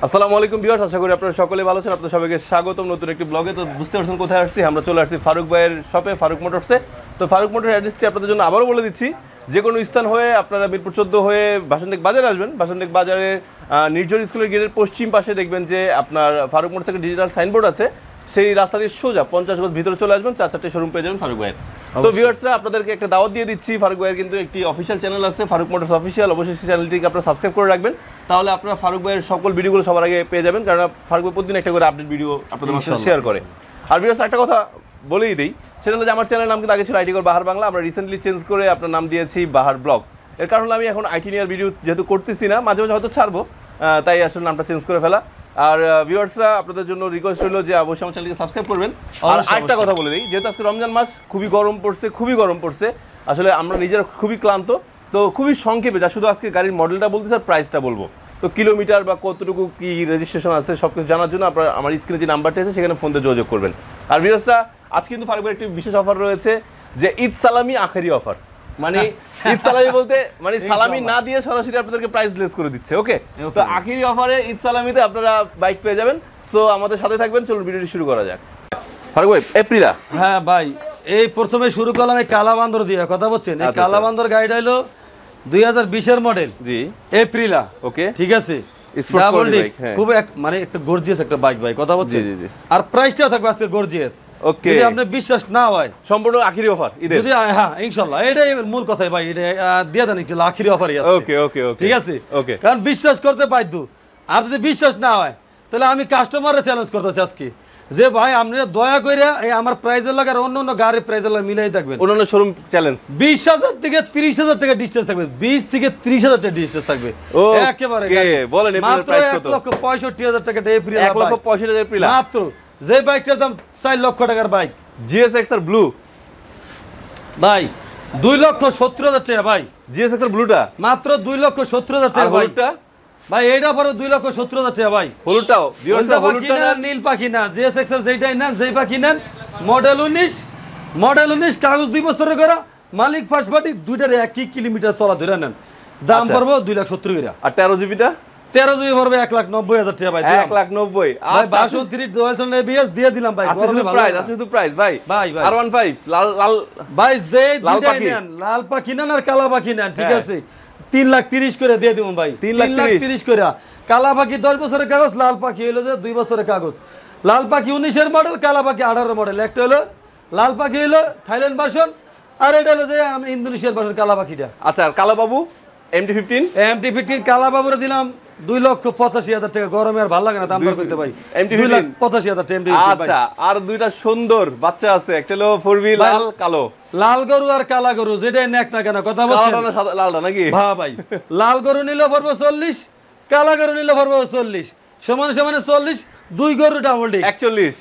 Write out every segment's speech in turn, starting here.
আসসালামু আলাইকুম ভিউয়ার্স, আশা করি আপনারা সকলে ভালো আছেন। আপনাদের সবাইকে স্বাগতম নতুন একটি ব্লগে। তো বুঝতে পারছেন কোথায় আসছি, আমরা চলে আসছি ফারুক ভাইয়ের শপে, ফারুক মোটরসে। তো ফারুক মোটর অ্যাড্রেসটি আপনাদের জন্য আবারও বলে দিচ্ছি, যে কোনো স্থান হয়ে আপনারা মিরপুর 14 হয়ে ভাসানটেক বাজারে আসবেন। ভাসানটেক বাজারে নির্ঝর স্কুলের গেটের পশ্চিম পাশে দেখবেন যে আপনার ফারুক মোটর থেকে ডিজিটাল সাইনবোর্ড আছে, সেই রাস্তা দিয়ে সোজা 50 গজ ভিতরে চলে আসবেন, 4-4টে শোরুম পেয়ে যাবেন ফারুক ভাইয়ের। তো ভিউয়ার্সরা, আপনাদেরকে একটা দাওয়াত দিয়ে দিচ্ছি, ফারুক ভাইয়ের কিন্তু একটি অফিসিয়াল চ্যানেল আছে, ফারুক মোটরস অফিসিয়াল। অবশ্যই সেই চ্যানেলটিকে আপনারা সাবস্ক্রাইব করে রাখবেন, তাহলে আপনারা ফারুক ভাইয়ের সকল ভিডিওগুলো সবার আগে পেয়ে যাবেন, কারণ ফারুক ভাই প্রতিদিন একটা করে আপডেট ভিডিও আপনাদের সাথে শেয়ার করে। আর ভিউয়ার্স, একটা কথা বলেই দিই, সেটা হলো যে আমার চ্যানেলের নাম কিন্তু আগে ছিল GHOR বাহার বাংলা, আমরা রিসেন্টলি চেঞ্জ করে আপনার নাম দিয়েছি বাহার ব্লগস। এর কারণ আমি এখন আইটি নিয়ার ভিডিও যেহেতু করতেছি না, মাঝে মাঝে হয়তো ছাড়বো, তাই আসলে নামটা চেঞ্জ করে ফেলা। আর ভিউয়ার্সরা, আপনাদের জন্য রিকোয়েস্ট হলো যে অবশ্যই আমার চ্যানেলকে সাবস্ক্রাইব করবেন। আর আরেকটা কথা বলে দিই, যেহেতু আজকে রমজান মাস, খুবই গরম পড়ছে, আসলে আমরা নিজেরা খুবই ক্লান্ত, তো খুবই সংক্ষেপে যা শুধু আজকে গাড়ির মডেলটা বলতেছি আর প্রাইসটা বলবো। তো কিলোমিটার বা কতটুকু কি রেজিস্ট্রেশন আছে সব কিছু জানার জন্য আপনারা আমার স্ক্রিনে যে নাম্বারটা আছে সেখানে ফোন দিয়ে যোগাযোগ করবেন। আর ভিউয়ার্সরা, আজকে কিন্তু ফারুক ভাইয়ের একটি বিশেষ অফার রয়েছে, যে ঈদ সালামি আখেরি অফার। মানে ঈদ সালামি বলতে মানে সালামি না দিয়ে সরাসরি আপনাদেরকে প্রাইস লেস করে দিচ্ছে। ওকে, তো আখেরি অফারে ঈদ সালামিতে আপনারা বাইক পেয়ে যাবেন। সো আমাদের সাথে থাকবেন, চলুন ভিডিওটি শুরু করা যাক। ফারুক ভাই, এপ্রিলা। হ্যাঁ ভাই, এই প্রথমে শুরু করলাম এই কালাবান্দর দিয়ে, কথা বলছেন। এই কালাবান্দর গাড়িটা হলো 2020 এর মডেল। জি, এপ্রিলা। ওকে, ঠিক আছে। ডাবল ডিস্ক, খুব মানে একটা গর্জিয়াস একটা বাইক ভাই, কথা বলছেন। জি জি। আর প্রাইসটাও থাকবে আজকে গর্জিয়াস। ওকে, যদি আপনি বিশ্বাস না হয়, সম্পূর্ণ আখেরি অফার ঈদের, যদি হ্যাঁ ইনশাআল্লাহ এটাই মূল কথাই ভাই, এটা দিয়ে দেন একটু আখেরি অফারই আছে। ওকে ওকে ওকে, ঠিক আছে। ওকে, কারণ বিশ্বাস করতে বাধ্য। আর যদি বিশ্বাস না হয়, তাহলে আমি কাস্টমারকে চ্যালেঞ্জ করতেছি আজকে, যে ভাই আপনারা দয়া করে এই আমার প্রাইজের লাগা আর অন্য গাড়ির প্রাইজের লাগা মিলাই থাকবেন। অন্য শোরুম চ্যালেঞ্জ 20,000 থেকে 30,000 টাকা ডিসটেন্স থাকবে, 20 থেকে 30,000 টাকা ডিসটেন্স থাকবে একেবারে। বলেন এপ্রিলের প্রাইস কত? 1,65,000 টাকা এপ্রিল, 1,65,000 এপ্রিল মাত্র। যে বাইকটার দাম 4 লক্ষ টাকার বাইক, GSX আর ব্লু ভাই 2,70,000 টাকা ভাই। GSX আর ব্লুটা মাত্র 2,70,000 টাকা ভাই। ভাই এইটা পরে 2,70,000 টাকা ভাই। হলুদটাও হলুদটা না, নীল পাখি না, GSX এর যেটাই নেন, যেই পাখি নেন, মডেল 19 কাগজ 2 বছরের করে, মালিক ফার্স্ট পার্টি, দুইটার একই কিলোমিটার চলা ধরে নেন, দাম পড়বে 2,70,000 টাকা। আর 13 জিবিটা 13 জিবি পড়বে 1,90,000 টাকা ভাই। 1,90,000। আর 62 ডুয়াল ABS দিয়ে দিলাম ভাই। শুধু প্রাইস ভাই R15 লাল ভাই, যে দুইটাই নেন, লাল পাখি নেন আর কালা পাখি নেন, ঠিক আছে, 3,30,000 করে দিয়ে দিবেন ভাই। 3,30,000 করে। কালা পাখি 10 বছরের কাগজ, লাল পাখি হইলো যে 2 বছরের কাগজ। লাল পাখি 19 এর মডেল, কালা পাখি 18 মডেল। একটা হলো লাল পাখি হইলো থাইল্যান্ড ভার্সন, আর এটা হলো যে ইন্দোনেশিয়ার ভার্সন কালা পাখিটা। আচ্ছা, আর কালা বাবু MT-15 কালা বাবুরে দিলাম 2,85,000 টাকা। গরমে আর ভালো লাগে না দাম দর করতে ভাই। 2,85,000 টাকা MT-15। আচ্ছা, আর দুইটা সুন্দর বাচ্চা আছে, একটা হলো 4V লাল কালো, লাল গরু আর কালা গরু, যেটাই নেক না কেন, কথা বলছেন। কালাটা না লালটা নাকি? হ্যাঁ ভাই, লাল গরু নিলে পড়বে 40, কালা গরু নিলে পড়বে 40, সমান সমানে 40, দুই গরু ডাবল ডিস্ক 41,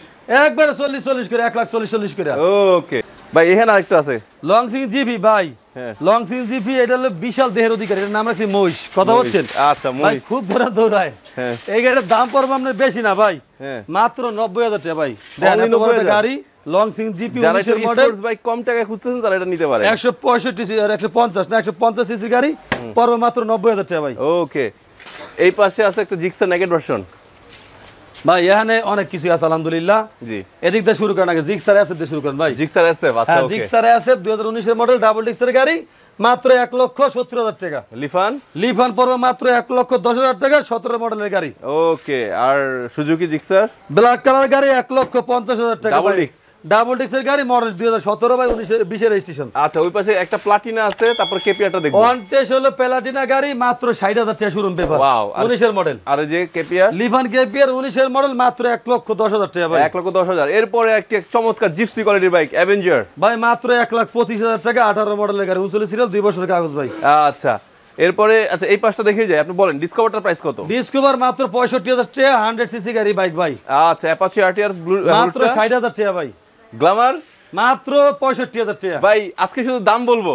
একবারে 40 করে 1,40,000 করে। ওকে ভাই, এখানে আরেকটা আছে লং সিং জিপি ভাই। লং সিং জিপি, এটা হলো বিশাল দেহের অধিকারী, এটার নাম রাখছি মহিষ, কথা বলছেন। আচ্ছা, মহিষ খুব ধরে দৌড়ায়। এই গাড়ির দাম পড়বে আপনার বেশি না ভাই, মাত্র 90,000 টাকা ভাই। গাড়ি লং সিং জিপি 19 এর মডেল ভাই, কম টাকায় খুঁজতেছেন তারা এটা নিতে পারে। 165 আর 150 না 150 সিসি গাড়ি পড়বে মাত্র 90,000 টাকা ভাই। ওকে, এই পাশে আছে একটা জিক্সার নেগেট ভার্সন ভাই, এখানে অনেক কিছু আছে আলহামদুলিল্লাহ। জি, এদিক দিয়ে শুরু করেন, আগে জিক্সার এসএফ দিয়ে শুরু করেন ভাই। জিক্সার এসএফ, আচ্ছা ওকে, জিক্সার এসএফ 2019 এর মডেল, ডাবল ডিস্কের গাড়ি, মাত্র 1,70,000 টাকা। লিফান পড়বে মাত্র 1,10,000 টাকা, 17 মডেলের গাড়ি। ওকে, আর সুজুকি জিক্সার ব্ল্যাক কালার গাড়ি 1,50,000 টাকা। ডাবল ডিস্কের গাড়ি, মডেল 2017 বাই 20 এর রেজিস্ট্রেশন। আচ্ছা, ওই পাশে একটা প্লাটিনা আছে, তারপর কেপিয়ারটা দেখব। ওয়ান্টেজ হলো প্লাটিনা গাড়ি, মাত্র 60,000 টাকা শোরুম পেপার। ওয়াও, 19 এর মডেল। আর এই যে কেপিয়ার লিফান কেপিয়ার 19 এর মডেল, মাত্র 1,10,000 টাকা ভাই। 1,10,000। এরপরে একটা চমৎকার জিপসি কোয়ালিটির বাইক অ্যাভেঞ্জার ভাই, মাত্র 1,25,000 টাকা, 18 মডেলের গাড়ি, 39 সিরিয়াল, 2 বছরের কাগজ ভাই। আচ্ছা, এরপরে আচ্ছা এই পাশটা দেখে যাই, আপনি বলেন ডিসকভারটার প্রাইস কত? ডিসকভার মাত্র 65,000 টাকা, 100 সিসি গাড়ি বাইক ভাই। আচ্ছা, অ্যাপাচি আরটিআর মাত্র 60,000 টাকা ভাই। গ্ল্যামার মাত্র 65,000 টাকা ভাই। আজকে শুধু দাম বলবো,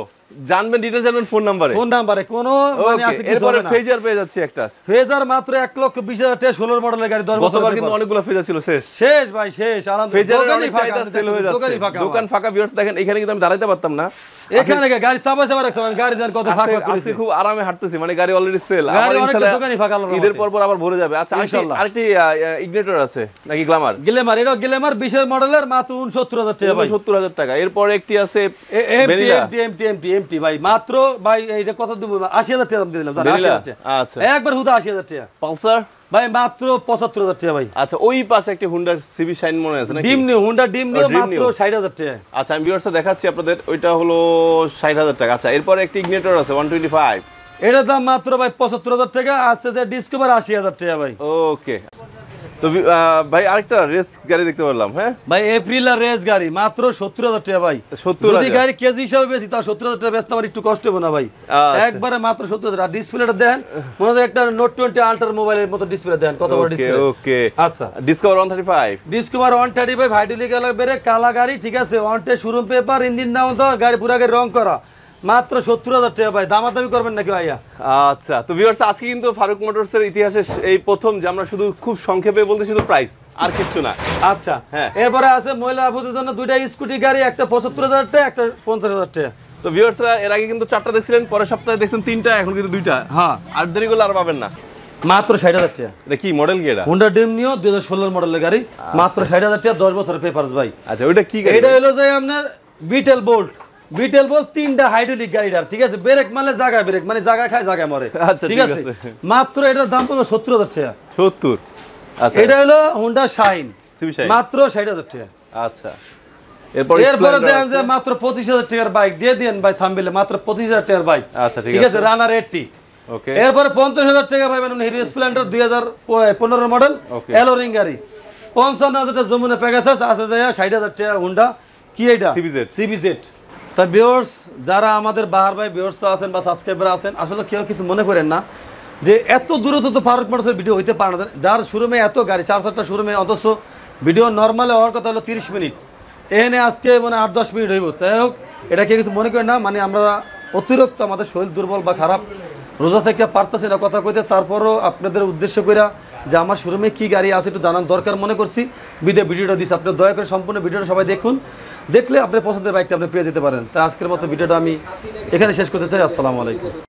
জানবেন ডিটেইলস জানবেন ফোন নাম্বারে কোনো মানে আছে কিছু এরপরে ফেজার পেয়ে যাচ্ছে একটা ফেজার মাত্র 1,20,000 টাকা 16 মডেলের গাড়ি 10 বছর গতবার কিন্তু অনেকগুলো ফেজার ছিল শেষ ভাই শেষ ফেজারের অনেক চাহিদা সেল হয়ে যাচ্ছে দোকান ফাঁকা ভিউয়ার্স দেখেন এখানে কিন্তু আমি দাঁড়াইতে পারতাম না এখানে গাড়ি চাপা রাখতে হবে গাড়ি দেন কত ফাঁকা করেছে খুব আরামে হাঁটতেছি মানে গাড়ি অলরেডি সেল আবার ইনশাআল্লাহ দোকানই ফাঁকা হলো ঈদের পর আবার ভরে যাবে আচ্ছা আরেকটি ইগনিটর আছে নাকি গ্ল্যামার এটা গ্ল্যামার 20 এর মডেলের মাত্র 69000 টাকা ভাই 70000 টাকা এরপর একটি আছে এমটি ভাই মাত্র ভাই এইটা কত দেব 80000 টাকা দাম দিলাম 80000 টাকা আচ্ছা একবার হুদা 80000 টাকা পালসার ভাই মাত্র 75000 টাকা ভাই আচ্ছা ওই পাশে একটা হুন্ডা সিবি শাইন মনে আছে নাকি হুন্ডা ডিম নিও মাত্র 60000 টাকা আচ্ছা আমি ভিউয়ার্সে দেখাচ্ছি আপনাদের ওইটা হলো 60000 টাকা আচ্ছা এরপর একটা ইগনিটর আছে 125 এটার দাম মাত্র ভাই 75000 টাকা আছে যে ডিসকভার 80000 টাকা ভাই ওকে তো ভাই আরেকটা রেস গাড়ি দেখতে পেলাম হ্যাঁ ভাই এপ্রিলা রেস গাড়ি মাত্র 70000 টাকা ভাই 70000 যদি গাড়ি কেজি হিসাবে বেশি তা 70000 টাকা বেচতে আমার একটু কষ্ট হবে না ভাই একবারে মাত্র 70000 আর ডিসপ্লেটা দেন মনে হয় একটা নোট 20 আল্ট্রা মোবাইলের মতো ডিসপ্লে দেন কত বড় ডিসপ্লে ওকে আচ্ছা ডিসকভার 135 ভাইডুলি গেল বেরে কালা গাড়ি ঠিক আছে ওয়ান্টে শোরুম পেপার ইঞ্জিন নাও তো গাড়ি পুরো গাড়ি রং করা মাত্র 70000 টাকা ভাই দামাদামি করবেন নাকি ভাইয়া আচ্ছা তো ভিউয়ার্স আজকে কিন্তু ফারুক মোটরসের ইতিহাসে এই প্রথম যে আমরা শুধু খুব সংক্ষেপে বলতে শুধু প্রাইস আর কিছু না আচ্ছা হ্যাঁ এরপরে আছে মহিলা আপুদের জন্য দুইটা স্কুটি গাড়ি একটা 75000 টাকা একটা 50000 টাকা তো ভিউয়ার্সরা এর আগে কিন্তু 4টা দেখছিলেন পরের সপ্তাহে দেখছেন 3টা এখন কিন্তু 2টা হ্যাঁ আর দেরি করলে আর পাবেন না মাত্র 60000 টাকা এটা কি মডেল কি এটা হোন্ডা ডিম নিও 2016 মডেলের গাড়ি মাত্র 60000 টাকা 10 বছরের পেপারস ভাই আচ্ছা ওইটা কি গাড়ি এটা হলো যে আপনার বিটেল বোল্ট 3টা হাইড্রোলিক গাড়িটার ঠিক আছে ব্রেক মানে জায়গা ব্রেক মানে জায়গা খায় জায়গা মরে আচ্ছা ঠিক আছে মাত্র এটার দাম পড়বে 70000 টাকা 70 আচ্ছা এটা হলো হোন্ডা শাইন সিবি শাইন মাত্র 60000 টাকা আচ্ছা এরপরে দেন যে মাত্র 25000 টাকার বাইক দিয়ে দেন ভাই থাম্বনেলে মাত্র 25000 টাকার বাইক আচ্ছা ঠিক আছে রানার 80 ওকে এরপর 50000 টাকা পাবেন হিরো স্প্লেন্ডার 2015 মডেল এলোরিং গাড়ি 55000 টাকা যমুনা প্যাকেজ আছে যায় 60000 টাকা হোন্ডা কি এটা সিবিজেড তা ভিউয়ার্স যারা আমাদের বাহার ভাই ভিউয়ার্স আছেন বা সাবস্ক্রাইবার আছেন আসলে কেউ কিছু মনে করেন না যে এত দূরত্ব তো ফারুক মোটরসের ভিডিও হইতে পারে না যার শোরুমে এত গাড়ি 4-4টা শোরুমে অথচ ভিডিও নর্মালে হওয়ার কথা হলো 30 মিনিট এখানে আজকে মানে 8-10 মিনিট হইব যাই হোক এটা কেউ কিছু মনে করেন না মানে আমরা অতিরিক্ত আমাদের শরীর দুর্বল বা খারাপ রোজা থেকে পারতেছি না কথা কইতে তারপরও আপনাদের উদ্দেশ্য করে যে আমার শোরুমে কি গাড়ি আছে একটু জানার দরকার মনে করছি ভিডিওটা দিচ্ছি আপনি দয়া করে সম্পূর্ণ ভিডিওটা সবাই দেখুন দেখলে আপনার পছন্দের বাইকটা আপনি পেয়ে যেতে পারেন তাই আজকের মতো ভিডিওটা আমি এখানে শেষ করতে চাই আসসালামু আলাইকুম